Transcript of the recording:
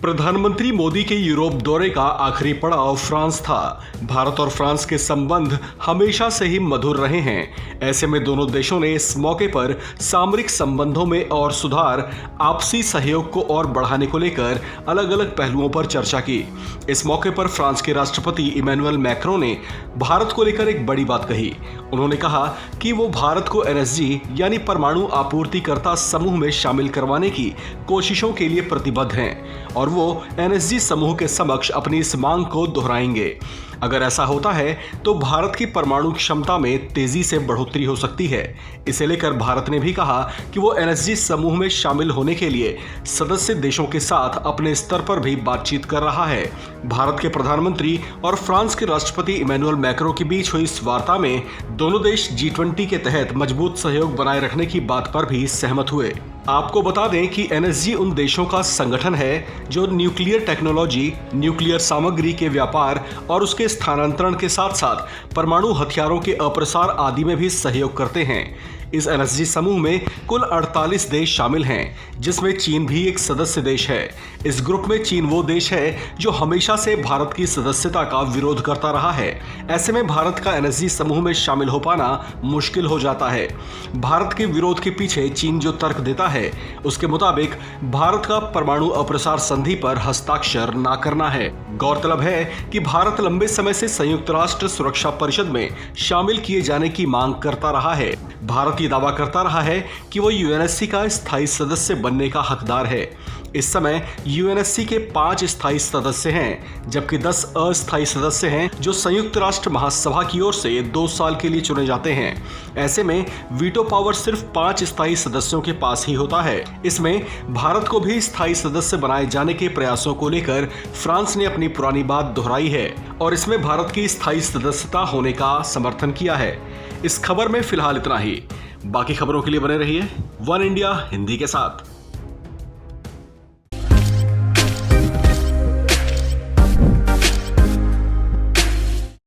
प्रधानमंत्री मोदी के यूरोप दौरे का आखिरी पड़ाव फ्रांस था। भारत और फ्रांस के संबंध हमेशा से ही मधुर रहे हैं। ऐसे में दोनों देशों ने इस मौके पर सामरिक संबंधों में और सुधार, आपसी सहयोग को और बढ़ाने को लेकर अलग अलग पहलुओं पर चर्चा की। इस मौके पर फ्रांस के राष्ट्रपति इमैनुअल मैक्रों ने भारत को लेकर एक बड़ी बात कही। उन्होंने कहा कि वो भारत को एनएसजी यानी परमाणु आपूर्तिकर्ता समूह में शामिल करवाने की कोशिशों के लिए प्रतिबद्ध हैं और वो एनएसजी समूह के समक्ष अपनी इस मांग को दोहराएंगे। अगर ऐसा होता है तो भारत की परमाणु क्षमता में तेजी से बढ़ोतरी हो सकती है। इसे लेकर भारत ने भी कहा कि वो एनएसजी समूह में शामिल होने के लिए सदस्य देशों के साथ अपने स्तर पर भी बातचीत कर रहा है। भारत के प्रधानमंत्री और फ्रांस के राष्ट्रपति इमैनुअल मैक्रों के बीच हुई इस वार्ता में दोनों देश G20 के तहत मजबूत सहयोग बनाए रखने की बात पर भी सहमत हुए। आपको बता दें कि एनएसजी उन देशों का संगठन है जो न्यूक्लियर टेक्नोलॉजी, न्यूक्लियर सामग्री के व्यापार और उसके स्थानांतरण के साथ साथ परमाणु हथियारों के अप्रसार आदि में भी सहयोग करते हैं। इस एनएसजी समूह में कुल 48 देश शामिल हैं, जिसमें चीन भी एक सदस्य देश है। इस ग्रुप में चीन वो देश है जो हमेशा से भारत की सदस्यता का विरोध करता रहा है। ऐसे में भारत का एनएसजी समूह में शामिल हो पाना मुश्किल हो जाता है। भारत के विरोध के पीछे चीन जो तर्क देता है, उसके मुताबिक भारत का परमाणु अप्रसार संधि पर हस्ताक्षर ना करना है। गौरतलब है कि भारत लंबे समय से संयुक्त राष्ट्र सुरक्षा परिषद में शामिल किए जाने की मांग करता रहा है। भारत ये दावा करता रहा है कि वो यूएनएससी का स्थायी सदस्य बनने का हकदार है। इस समय यूएनएससी के 5 स्थायी सदस्य हैं, जबकि 10 अस्थायी सदस्य हैं जो संयुक्त राष्ट्र महासभा की ओर से 2 साल के लिए चुने जाते हैं। ऐसे में वीटो पावर सिर्फ 5 स्थायी सदस्यों के पास ही होता है। इसमें भारत को भी स्थायी सदस्य बनाए जाने के प्रयासों को लेकर फ्रांस ने अपनी पुरानी बात दोहराई है और इसमें भारत की स्थायी सदस्यता होने का समर्थन किया है। इस खबर में फिलहाल इतना ही। बाकी खबरों के लिए बने रहिए वन इंडिया हिंदी के साथ।